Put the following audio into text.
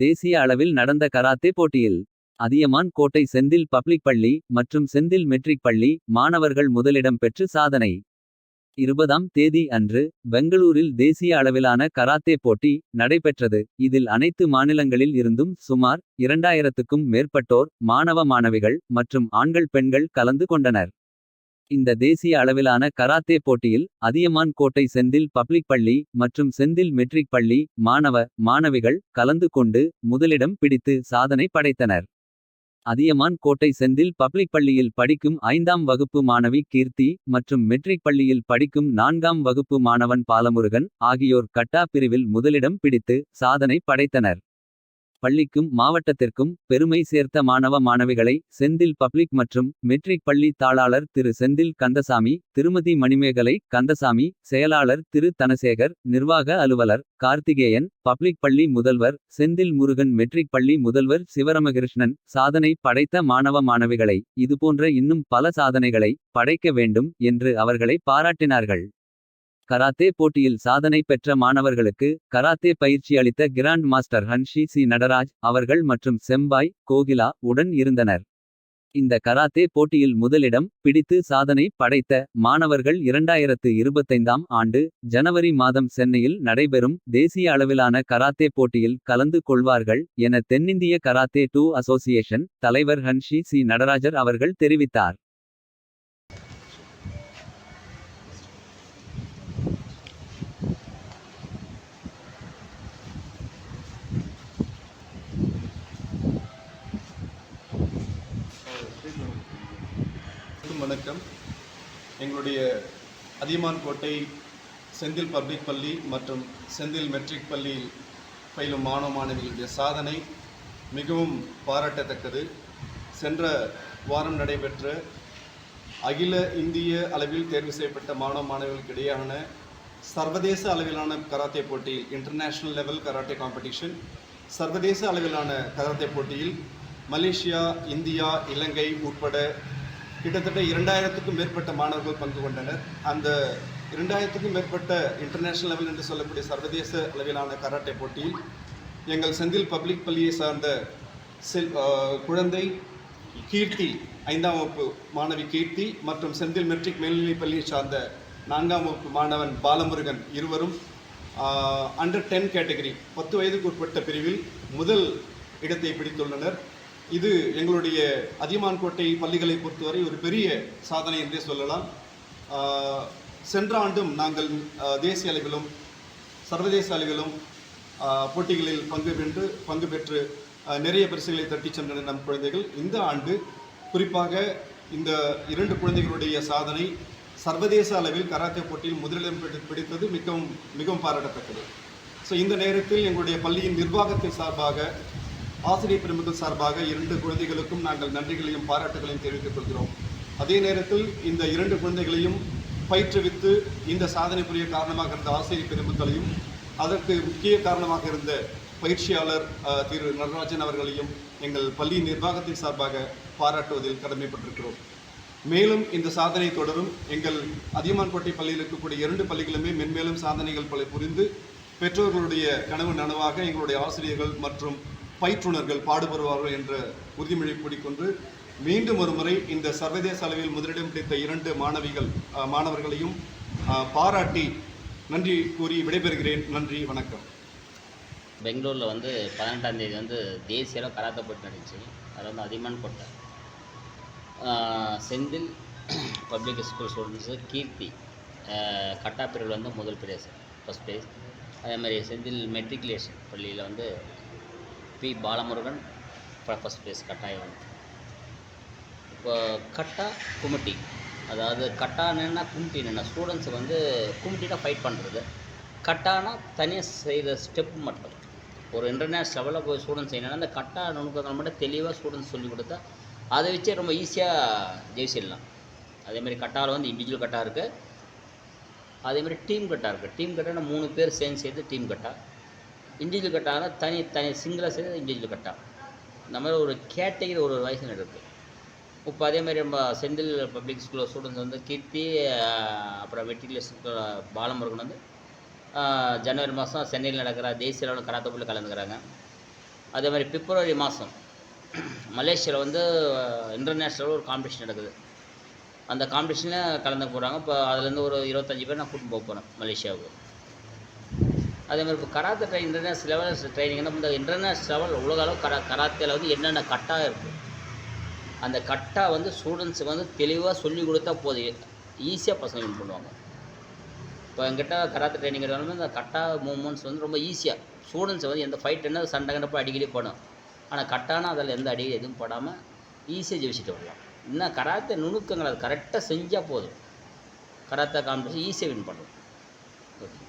தேசிய அளவில் நடந்த கராத்தே போட்டியில் அதியமான் கோட்டை செந்தில் பப்ளிக் பள்ளி மற்றும் செந்தில் மெட்ரிக் பள்ளி மாணவர்கள் முதலிடம் பெற்று சாதனை. 20ஆம் தேதி அன்று பெங்களூரில் தேசிய அளவிலான கராத்தே போட்டி நடைபெற்றது. இதில் அனைத்து மாநிலங்களில் இருந்தும் சுமார் 2000க்கும் மேற்பட்டோர் மாணவிகள் மற்றும் ஆண்கள் பெண்கள் கலந்து கொண்டனர். இந்த தேசிய அளவிலான கராத்தே போட்டியில் அதியமான் கோட்டை செந்தில் பப்ளிக் பள்ளி மற்றும் செந்தில் மெட்ரிக் பள்ளி மாணவிகள் கலந்து கொண்டு முதலிடம் பிடித்து சாதனை படைத்தனர். அதியமான் கோட்டை செந்தில் பப்ளிக் பள்ளியில் படிக்கும் 5ஆம் வகுப்பு மாணவி கீர்த்தி மற்றும் மெட்ரிக் பள்ளியில் படிக்கும் 4ஆம் வகுப்பு மாணவன் பாலமுருகன் ஆகியோர் கட்டா பிரிவில் முதலிடம் பிடித்து சாதனை படைத்தனர். பள்ளிக்கும் மாவட்டத்திற்கும் பெருமை சேர்த்த மாணவிகளை செந்தில் பப்ளிக் மற்றும் மெட்ரிக் பள்ளி தாளாளர் திரு செந்தில் கந்தசாமி, திருமதி மணிமேகலை கந்தசாமி, செயலாளர் திரு தனசேகர், நிர்வாக அலுவலர் கார்த்திகேயன், பப்ளிக் பள்ளி முதல்வர் செந்தில் முருகன், மெட்ரிக் பள்ளி முதல்வர் சிவராமகிருஷ்ணன் சாதனை படைத்த மாணவிகளை இதுபோன்ற இன்னும் பல சாதனைகளை படைக்க வேண்டும் என்று அவர்களை பாராட்டினார்கள். கராத்தே போட்டியில் சாதனை பெற்ற மாணவர்களுக்கு கராத்தே பயிற்சி அளித்த கிராண்ட் மாஸ்டர் ஹன்ஷி சி நடராஜ் அவர்கள் மற்றும் செம்பாய் கோகிலா உடன் இருந்தனர். இந்த கராத்தே போட்டியில் முதலிடம் பிடித்து சாதனை படைத்த மாணவர்கள் 2025ஆம் ஆண்டு ஜனவரி மாதம் சென்னையில் நடைபெறும் தேசிய அளவிலான கராத்தே போட்டியில் கலந்து கொள்வார்கள் என தென்னிந்திய கராத்தே 2 அசோசியேஷன் தலைவர் ஹன்ஷி சி நடராஜர் அவர்கள் தெரிவித்தார். வணக்கம். எங்களுடைய அதியமான் கோட்டை செந்தில் பப்ளிக் பள்ளி மற்றும் செந்தில் மெட்ரிக் பள்ளியில் பயிலும் மாணவிகளுடைய சாதனை மிகவும் பாராட்டத்தக்கது. சென்ற வாரம் நடைபெற்ற அகில இந்திய அளவில் தேர்வு செய்யப்பட்ட மாணவிகளுக்கு இடையான சர்வதேச அளவிலான கராத்தே போட்டியில் இன்டர்நேஷ்னல் லெவல் கராத்தே காம்படிஷன் சர்வதேச அளவிலான கராத்தே போட்டியில் மலேசியா, இந்தியா, இலங்கை உட்பட கிட்டத்தட்ட 2000க்கும் மேற்பட்ட மாணவர்கள் பங்கு கொண்டனர். அந்த 2000க்கும் மேற்பட்ட இன்டர்நேஷ்னல் லெவல் என்று சொல்லக்கூடிய சர்வதேச அளவிலான கராட்டே போட்டியில் எங்கள் செந்தில் பப்ளிக் பள்ளியை சார்ந்த குழந்தை கீர்த்தி 5ஆம் வகுப்பு மாணவி கீர்த்தி மற்றும் செந்தில் மெட்ரிக் மேல்நிலைப் பள்ளியை சார்ந்த 4ஆம் வகுப்பு மாணவன் பாலமுருகன் இருவரும் அண்டர் 10 கேட்டகரி 10 வயதுக்கு உட்பட்ட பிரிவில் முதல் இடத்தை பிடித்துள்ளனர். இது எங்களுடைய அதியமான் கோட்டை பள்ளிகளை பொறுத்தவரை ஒரு பெரிய சாதனை என்றே சொல்லலாம். சென்ற ஆண்டும் நாங்கள் தேசிய அளவிலும் சர்வதேச அளவிலும் போட்டிகளில் பங்கு பெற்று நிறைய பரிசுகளை தட்டி சென்றனர் நம் குழந்தைகள். இந்த ஆண்டு குறிப்பாக இந்த 2 குழந்தைகளுடைய சாதனை சர்வதேச அளவில் கராத்தே போட்டியில் முதலிடம் பிடித்தது மிகவும் பாராட்டத்தக்கது. ஸோ இந்த நேரத்தில் எங்களுடைய பள்ளியின் நிர்வாகத்தின் சார்பாக ஆசிரியர் பெருமக்கள் சார்பாக 2 குழந்தைகளுக்கும் நாங்கள் நன்றிகளையும் பாராட்டுகளையும் தெரிவித்துக் கொள்கிறோம். அதே நேரத்தில் இந்த 2 குழந்தைகளையும் பயிற்றுவித்து இந்த சாதனை புரிய காரணமாக இருந்த ஆசிரியர் பெருமக்களையும் அதற்கு முக்கிய காரணமாக இருந்த பயிற்சியாளர் திரு நடராஜன் அவர்களையும் எங்கள் பள்ளி நிர்வாகத்தின் சார்பாக பாராட்டுவதில் கடமைப்பட்டிருக்கிறோம். மேலும் இந்த சாதனை தொடரும். எங்கள் அதியமான் கோட்டை பள்ளியில் இருக்கக்கூடிய 2 பள்ளிகளுமே மென்மேலும் சாதனைகள் பல புரிந்து பெற்றோர்களுடைய கனவு நனவாக எங்களுடைய ஆசிரியர்கள் மற்றும் பயிற்றுனர்கள் பாடுபடுவார்கள் என்ற உறுதிமொழி கூடிக்கொண்டு மீண்டும் ஒரு முறை இந்த சர்வதேச அளவில் முதலிடம் பிடித்த 2 மாணவர்களையும் பாராட்டி நன்றி கூறி விடைபெறுகிறேன். நன்றி, வணக்கம். பெங்களூரில் 18ஆம் தேதி தேசிய அளவு கராத்தே போட்டி நடந்துச்சு. அதில் அதியமான் கோட்டை செந்தில் பப்ளிக் ஸ்கூல் ஸ்டூடெண்ட்ஸு கீர்த்தி கட்டா பிரிவில் முதல் ப்ரைஸ் ஃபஸ்ட் ப்ரைஸ். அதேமாதிரி செந்தில் மெட்ரிகுலேஷன் பள்ளியில் பி பாலமுருகன் ஃபஸ்ட் ப்ரைஸ் கட்டாயம். இப்போ கட்டா குமிட்டி, அதாவது கட்டானா குமிட்டினா ஸ்டூடெண்ட்ஸ் குமிட்டினா ஃபைட் பண்ணுறது, கட்டானா தனியாக செய்கிற ஸ்டெப் மட்டும். ஒரு இன்டர்நேஷ்னல் லெவலில் போய் ஸ்டூடெண்ட்ஸ் செய்யணும்னா அந்த கட்டா நுணுக்கங்கள் மட்டும் தெளிவாக ஸ்டூடெண்ட்ஸ் சொல்லிக் கொடுத்தா அதை வச்சே ரொம்ப ஈஸியாக ஜெயிச்சிடலாம். அதேமாதிரி கட்டாவில் இண்டிவிஜுவல் கட்டா இருக்குது, அதேமாதிரி டீம் கட்டா இருக்குது. டீம் கட்டானா 3 பேர் சேர்ந்து டீம் கட்டா. இண்டிவிஜுவல் கட்டானா தனி சிங்கிளாக சேர்ந்து இண்டிவிஜுவல் கட்டா. இந்த மாதிரி ஒரு கேட்டகரி ஒரு வயசு இருக்குது. இப்போ அதேமாதிரி நம்ம செந்தில் பப்ளிக் ஸ்கூலில் ஸ்டூடெண்ட்ஸ் கீர்த்தி அப்புறம் மெட்ரிகுலேஷன் பாலமுருகன் ஜனவரி மாதம் சென்னையில் நடக்கிற தேசிய அளவில் கராத்தே போட்டியில் கலந்துக்கிறாங்க. அதே மாதிரி பிப்ரவரி மாதம் மலேசியாவில் வந்து இன்டர்நேஷ்னல் ஒரு காம்படிஷன் நடக்குது. அந்த காம்படிஷனில் கலந்து போகிறாங்க. இப்போ அதுலேருந்து ஒரு 25 பேர் நான் கூட்டின்னு போக போகிறேன் மலேசியாவுக்கு. அதே மாதிரி இப்போ கராத்தே ட்ரைனிங் இன்டர்நேஷ்னல் லெவல் ட்ரைனிங்னா இந்த இன்டர்நேஷ்னல் லெவல் உலக அளவு கராத்தேல வந்து என்னென்ன கட்டா இருக்குது, அந்த கட்டா வந்து ஸ்டூடெண்ட்ஸுக்கு வந்து தெளிவாக சொல்லி கொடுத்தா போதும், ஈஸியாக பசங்க வின் பண்ணுவாங்க. இப்போ என்கிட்ட கராத்தே ட்ரைனிங் எடுத்தாலுமே இந்த கட்டா மூமெண்ட்ஸ் வந்து ரொம்ப ஈஸியாக ஸ்டூடெண்ட்ஸ் வந்து எந்த ஃபைட் என்ன சண்டை கண்டப்போ அடிக்கடி படும். ஆனால் கட்டானா அதில் எந்த அடி எதுவும் படாமல் ஈஸியாக ஜெயிச்சுட்டு வரலாம். இன்னும் கராத்தே நுணுக்கங்கள் அது கரெக்டாக செஞ்சால் போதும், கராத்தே காம்படிஷன் ஈஸியாக வின் பண்ணுவோம். ஓகே.